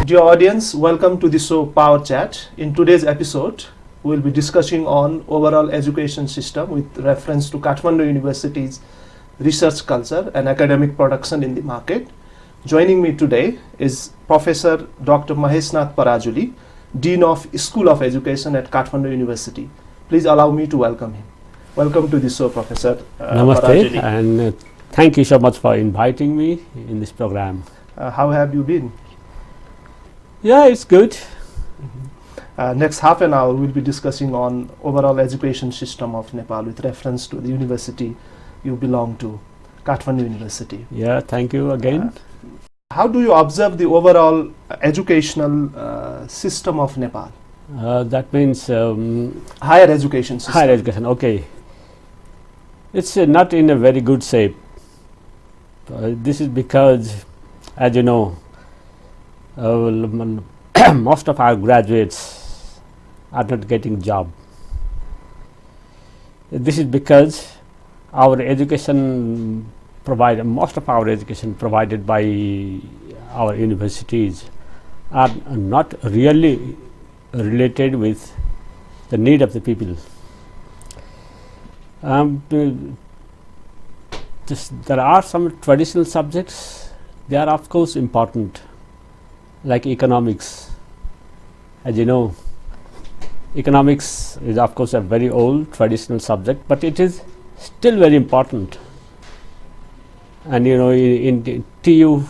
Dear audience, welcome to the show POWERchat. In today's episode, we will be discussing on overall education system with reference to Kathmandu University's research culture and academic production in the market. Joining me today is Professor Dr. Mahesh Nath Parajuli, Dean of School of Education at Kathmandu University. Please allow me to welcome him. Welcome to the show, Professor Namaste, Parajuli. and thank you so much for inviting me in this program. How have you been? Yeah, it's good. Next half an hour, we'll be discussing on overall education system of Nepal with reference to the university you belong to, Kathmandu University. Yeah, thank you again. How do you observe the overall educational system of Nepal? That means Higher education system. higher education. Okay, it's not in a very good shape. This is because, as you know, most of our graduates are not getting job. This is because our education most of our education provided by our universities are not really related with the need of the people. There are some traditional subjects. They are of course important, like economics. As you know, economics is of course a very old traditional subject, but it is still very important. And you know, in TU,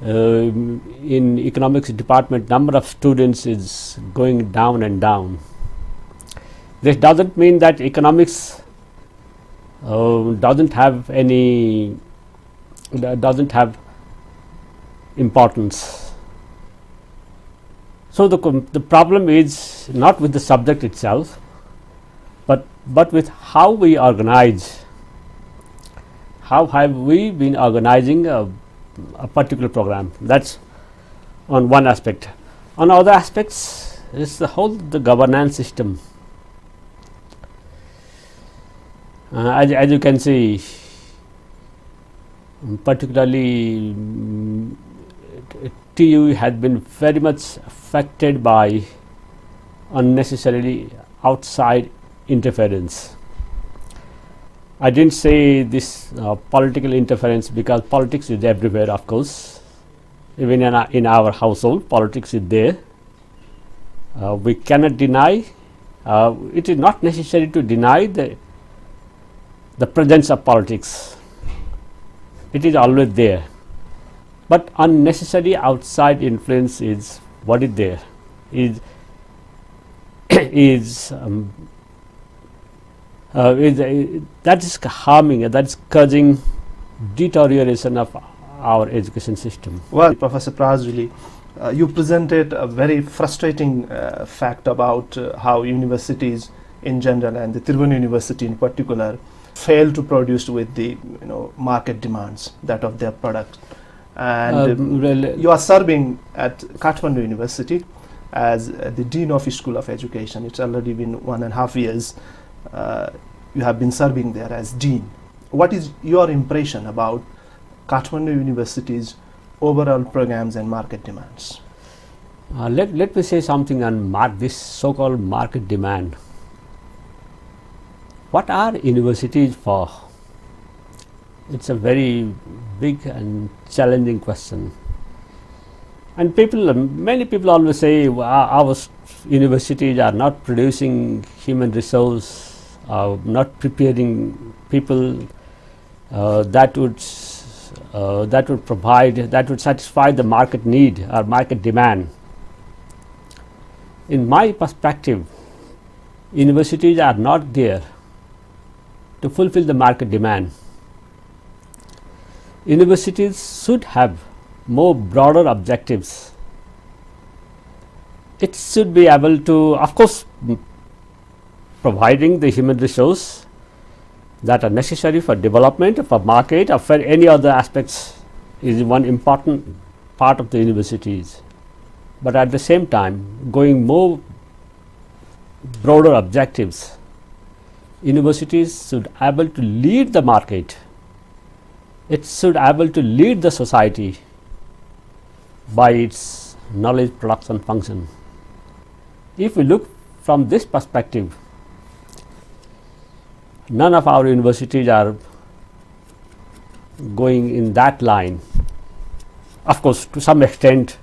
in economics department, number of students is going down and down. This doesn't mean that economics doesn't have importance. So the problem is not with the subject itself, but with how we organize. How have we been organizing a particular program? That's on one aspect. On other aspects is the governance system. As you can see, particularly TU has been very much affected by unnecessarily outside interference. I didn't say this political interference because politics is everywhere, of course. Even in our household, politics is there. We cannot deny. It is not necessary to deny the presence of politics. It is always there. But unnecessary outside influence is what is there. That is harming, that is causing deterioration of our education system. Well, Professor Parajuli, you presented a very frustrating fact about how universities in general and the Tribhuvan University in particular fail to produce with the market demands that of their product. And you are serving at Kathmandu University as the Dean of School of Education. It's already been 1.5 years. You have been serving there as Dean. What is your impression about Kathmandu University's overall programs and market demands? Let me say something on this so-called market demand. What are universities for? It's a very big and challenging question. And many people always say our universities are not producing human resource, not preparing people that would satisfy the market need or market demand. In my perspective, universities are not there to fulfill the market demand. Universities should have more broader objectives. It should be able to, of course, providing the human resource that are necessary for development, for market, or for any other aspects is one important part of the universities. But at the same time, going more broader objectives, universities should be able to lead the market. It should be able to lead the society. by its knowledge production function. If we look from this perspective, none of our universities are going in that line. Of course, to some extent,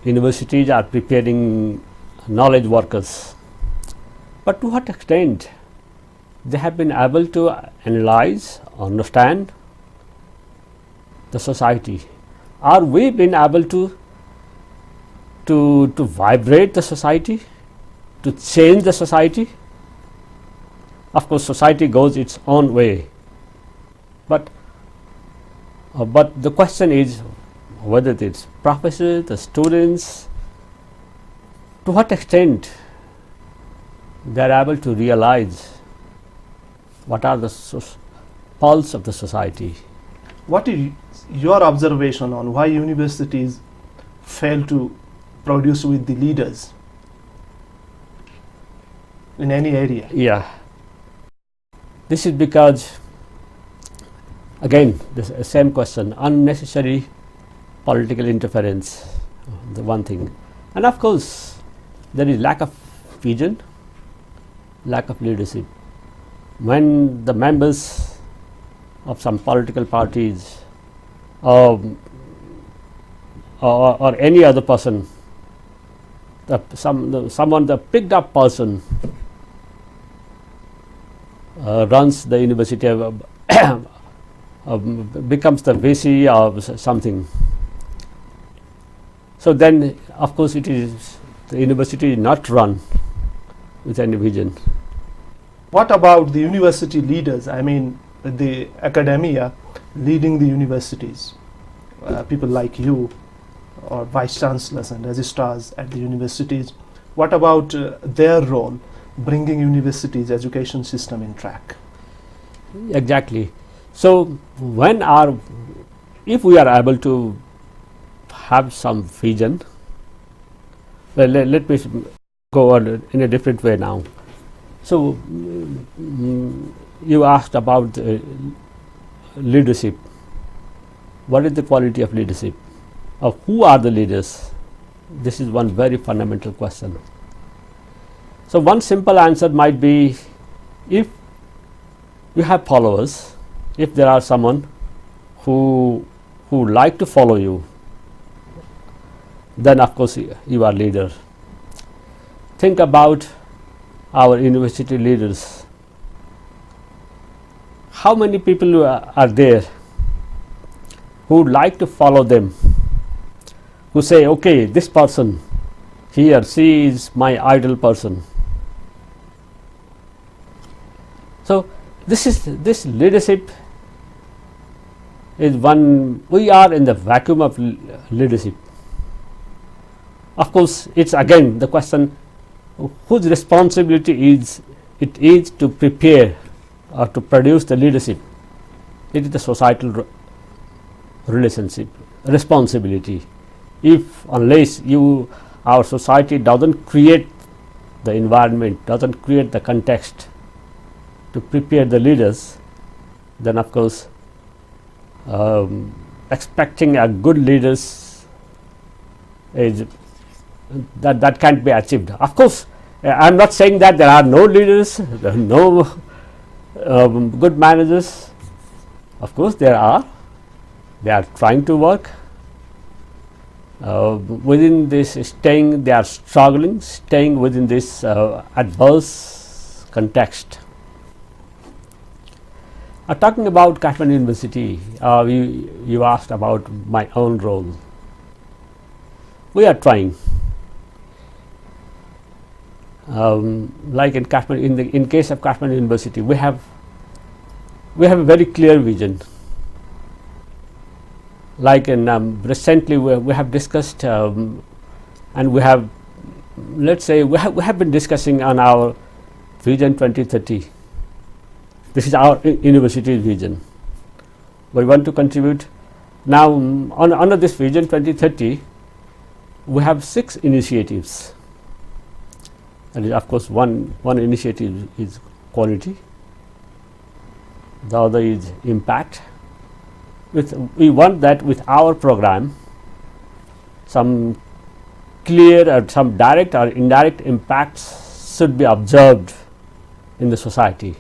universities are preparing knowledge workers, but to what extent they have been able to analyze, understand the society? Are we been able to vibrate the society, to change the society? Of course, society goes its own way, but the question is whether it's professors, the students, to what extent they are able to realize what are the pulse of the society. What is your observation on why universities fail to produce with the leaders in any area? Yeah, this is because, again, the same question, unnecessary political interference, the one thing, and of course there is lack of vision, lack of leadership. When the members of some political parties or any other person, someone, the picked up person runs the university, becomes the VC or something, so then of course it is the university is not run with any vision. What about the university leaders? I mean, the academia leading the universities, people like you or vice chancellors and registrars at the universities. What about their role bringing universities' education system in track? Exactly. So if we are able to have some vision, well, let me go on in a different way now. So you asked about leadership. What is the quality of leadership? Of who are the leaders? This is one very fundamental question. So one simple answer might be, if you have followers, if there are someone who like to follow you, then of course you are leader. Think about our university leaders. How many people are there who like to follow them, who say, okay, this person, he or she is my idol person. So this leadership is one, we are in the vacuum of leadership. Of course, it's again the question, whose responsibility it is to prepare or to produce the leadership. It is the societal relationship, responsibility. Unless our society doesn't create the environment, doesn't create the context to prepare the leaders, then of course expecting a good leaders is that can't be achieved. Of course, I am not saying that there are no leaders, there are no good managers. Of course there are. They are trying to work within this, they are struggling, staying within this adverse context. Talking about Kathmandu University, you asked about my own role. We are trying. Like in Kathmandu, in case of Kathmandu University, we have a very clear vision. Like recently, we have discussed, and we have, let's say, we have been discussing on our Vision 2030. This is our university's vision. We want to contribute. Now, under this Vision 2030, we have 6 initiatives. And of course, one initiative is quality, the other is impact, we want that with our program, some clear or some direct or indirect impacts should be observed in the society.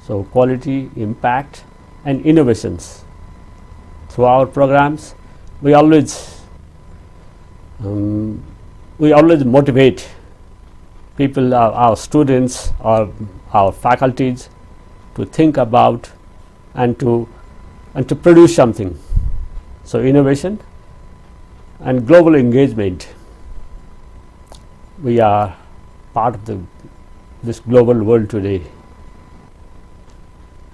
So, quality, impact and innovations. Through our programs, we always motivate people, our students or our faculties to think about and to produce something. So, innovation and global engagement. We are part of this global world today,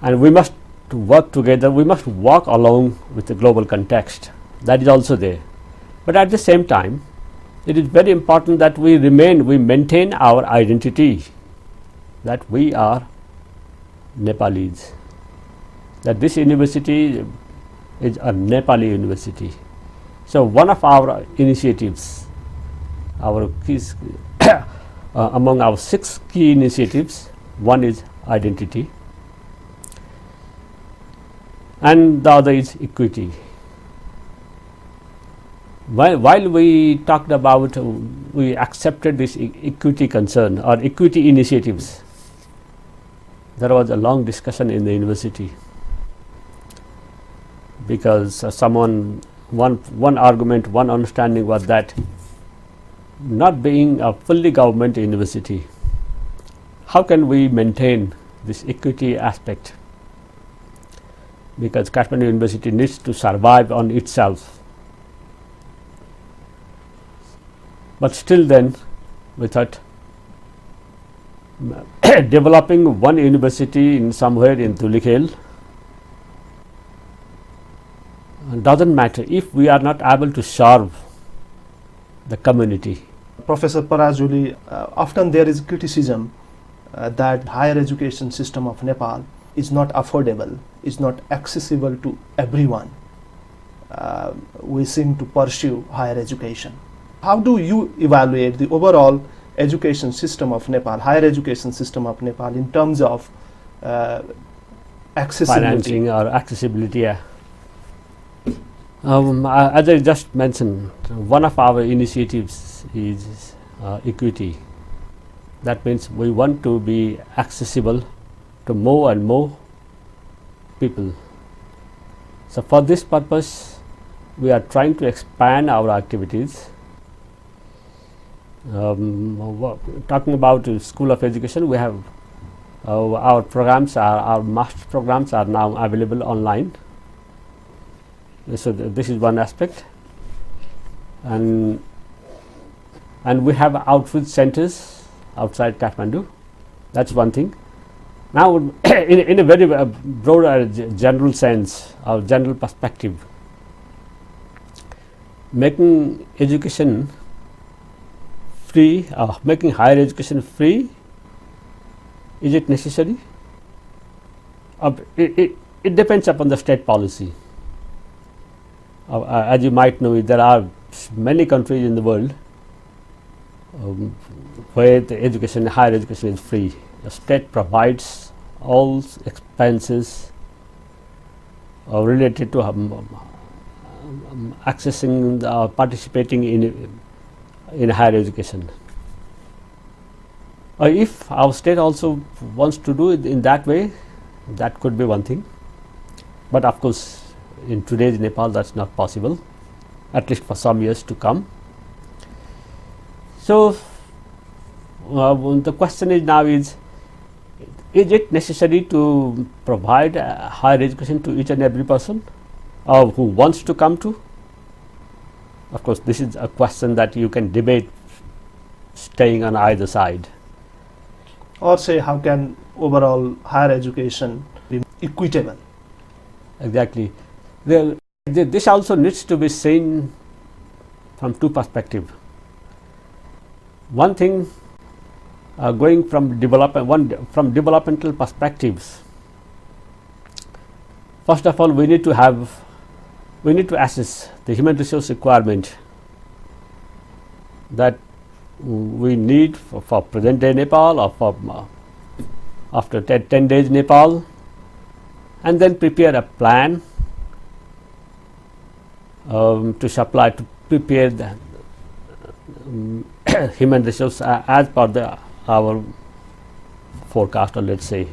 and we must work together. We must walk along with the global context. That is also there, but at the same time, it is very important that we maintain our identity, that we are Nepalese, that this university is a Nepali university. So, one of our initiatives, our keys, among our 6 key initiatives, one is identity and the other is equity. While we talked about, we accepted this equity concern or equity initiatives, there was a long discussion in the university, because one argument, one understanding was that not being a fully government university, how can we maintain this equity aspect, because Kathmandu University needs to survive on itself. But still then we thought developing one university in somewhere in Dhulikhel doesn't matter if we are not able to serve the community. Professor Parajuli, often there is criticism that higher education system of Nepal is not affordable, is not accessible to everyone wishing to pursue higher education. How do you evaluate the overall education system of Nepal, higher education system of Nepal, in terms of accessibility? Financing or accessibility, yeah. As I just mentioned, one of our initiatives is equity. That means we want to be accessible to more and more people. So, for this purpose, we are trying to expand our activities. Talking about School of Education, we have our programs, our master programs are now available online. So, this is one aspect, and we have outreach centers outside Kathmandu. That's one thing. Now, in a very broader general sense or general perspective, making education free, making higher education free, is it necessary? It depends upon the state policy. As you might know, there are many countries in the world where the higher education is free. The state provides all expenses related to accessing, participating in higher education. If our state also wants to do it in that way, that could be one thing. But of course, in today's Nepal, that's not possible, at least for some years to come. So, the question is now is it necessary to provide higher education to each and every person who wants to come to? Of course, this is a question that you can debate staying on either side. Or say, how can overall higher education be equitable? Exactly. This also needs to be seen from two perspectives. One thing, going from developmental perspectives. First of all, we need to assess the human resource requirement that we need for present day Nepal or for after 10 days Nepal, and then prepare a plan to supply, to prepare the human resource as per our forecast, or let's say.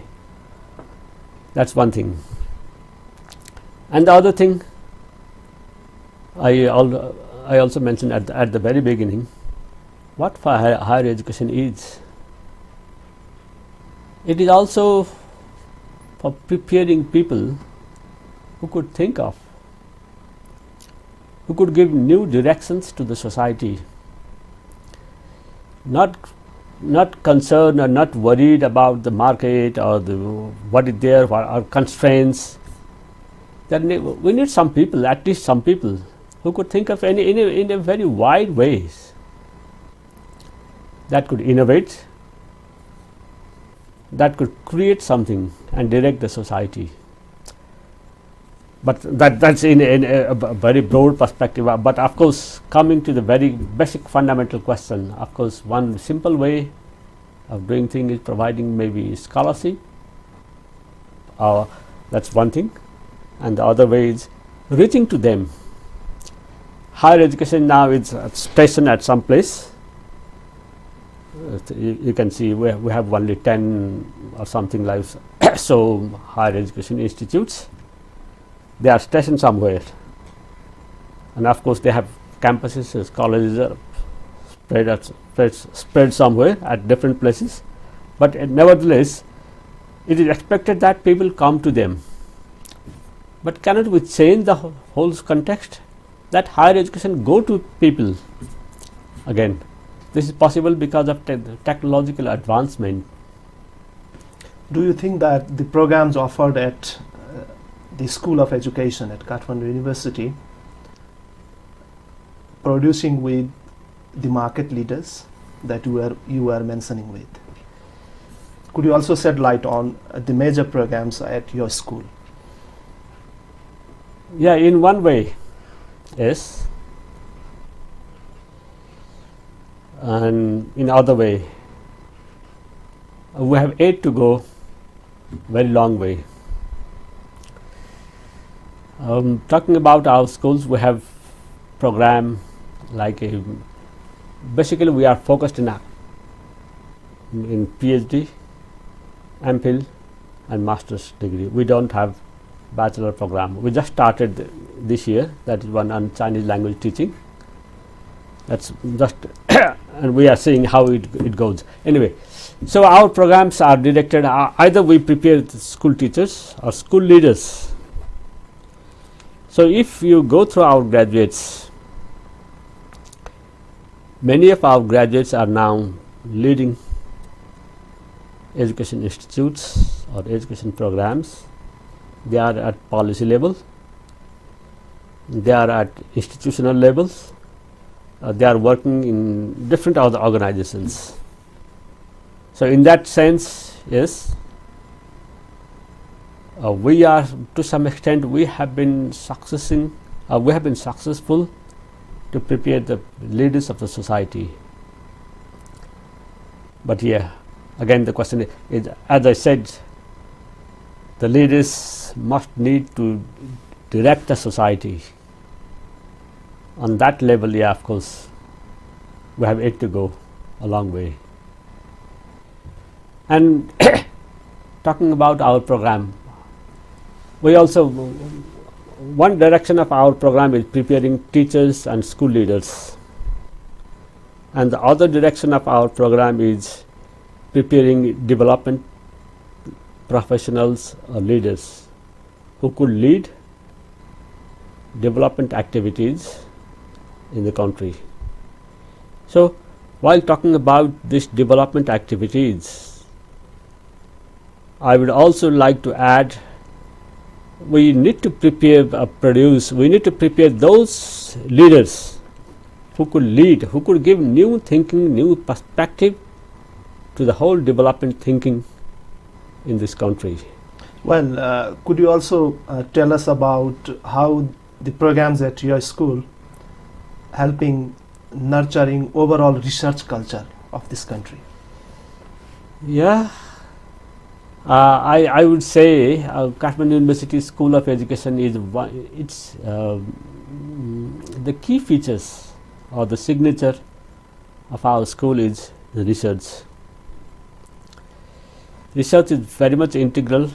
That's one thing. And the other thing I also mentioned at the very beginning, what higher education is. It is also for preparing people who could think of, who could give new directions to the society, not concerned or not worried about the market or what is there, what are constraints. Then we need some people, at least some people, who could think of in a very wide ways, that could innovate, that could create something and direct the society. But that's in a very broad perspective. But of course, coming to the very basic fundamental question, of course, one simple way of doing things is providing maybe scholarship. That's one thing. And the other way is reaching to them. Higher education now is stationed at some place. You can see we have only 10 or something like so higher education institutes. They are stationed somewhere, and of course they have campuses, colleges are spread somewhere at different places. But nevertheless, it is expected that people come to them. But cannot we change the whole context, that higher education go to people again? This is possible because of technological advancement. Do you think that the programs offered at the School of Education at Kathmandu University, producing with the market leaders that you were mentioning with, could you also shed light on the major programs at your school? Yeah, in one way, yes, and in other way, we have yet to go very long way. Talking about our schools, we have program like basically we are focused in PhD, MPhil and master's degree. We don't have bachelor program. We just started this year, that is one on Chinese language teaching. That's just and we are seeing how it goes. Anyway, so our programs are directed, either we prepare the school teachers or school leaders. So if you go through our graduates, many of our graduates are now leading education institutes or education programs. They are at policy level, they are at institutional levels, they are working in different other organizations. So in that sense, yes, we are, to some extent, we have been successful to prepare the leaders of the society. But yeah, again the question is, as I said, the leaders must need to direct the society. On that level, yeah, of course, we have yet to go a long way. And talking about our program, we also, one direction of our program is preparing teachers and school leaders, and the other direction of our program is preparing development professionals or leaders who could lead development activities in the country. So while talking about these development activities, I would also like to add, we need to prepare those leaders who could lead, who could give new thinking, new perspective to the whole development thinking in this country. Well, could you also tell us about how the programs at your school helping nurturing overall research culture of this country? Yeah, I would say Kathmandu University School of Education is the key features or the signature of our school is the research. Research is very much integral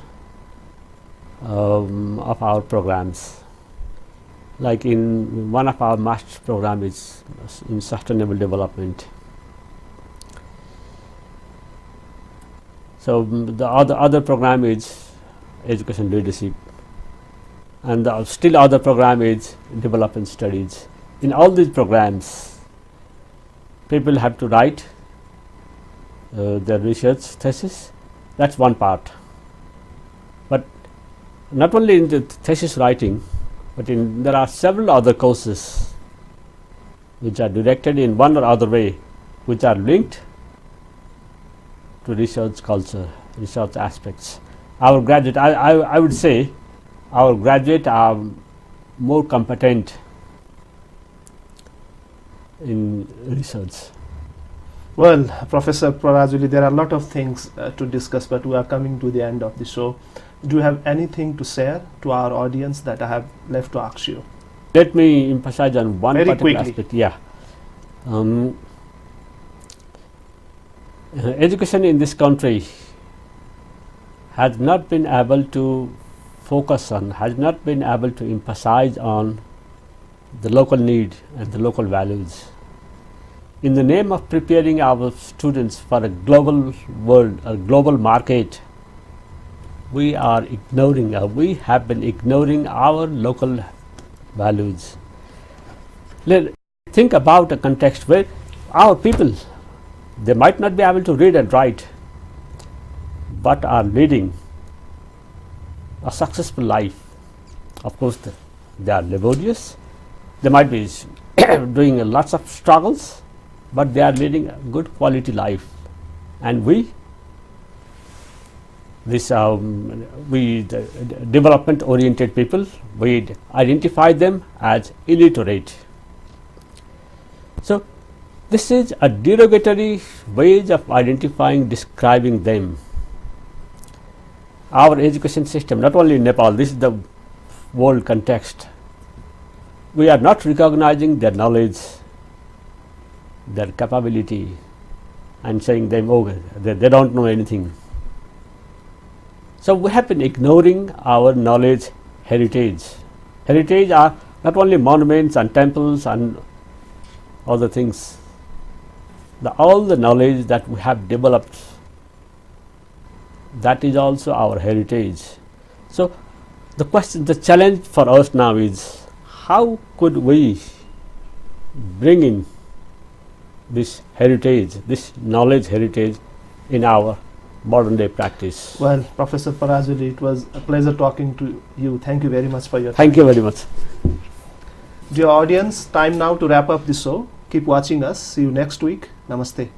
of our programs. Like in one of our master's program is in sustainable development. So the other program is education leadership, and the still other program is development studies. In all these programs, people have to write their research thesis. That's one part. But not only in the thesis writing, but there are several other courses which are directed in one or other way, which are linked to research culture, research aspects. Our graduate, I would say, our graduates are more competent in research. Well, Professor Parajuli, there are a lot of things to discuss, but we are coming to the end of the show. Do you have anything to share to our audience that I have left to ask you? Let me emphasize on one Very particular quickly. aspect. Yeah. Education in this country has not been able to focus on, has not been able to emphasize on the local need and the local values. In the name of preparing our students for a global world, a global market, we have been ignoring our local values. Think about a context where our people, they might not be able to read and write, but are leading a successful life. Of course, they are laborious. They might be doing lots of struggles, but they are leading a good quality life. And we development oriented people, we identify them as illiterate. So this is a derogatory way of identifying, describing them. Our education system, not only in Nepal, this is the world context, we are not recognizing their knowledge, their capability, and saying them, oh, they don't know anything. So we have been ignoring our knowledge heritage. Heritage are not only monuments and temples and other things, all the knowledge that we have developed, that is also our heritage. So the challenge for us now is, how could we bring in this heritage, this knowledge heritage in our modern day practice? Well, Professor Parajuli, it was a pleasure talking to you. Thank you very much for your time. Thank you very much. Dear audience, time now to wrap up the show. Keep watching us. See you next week. Namaste.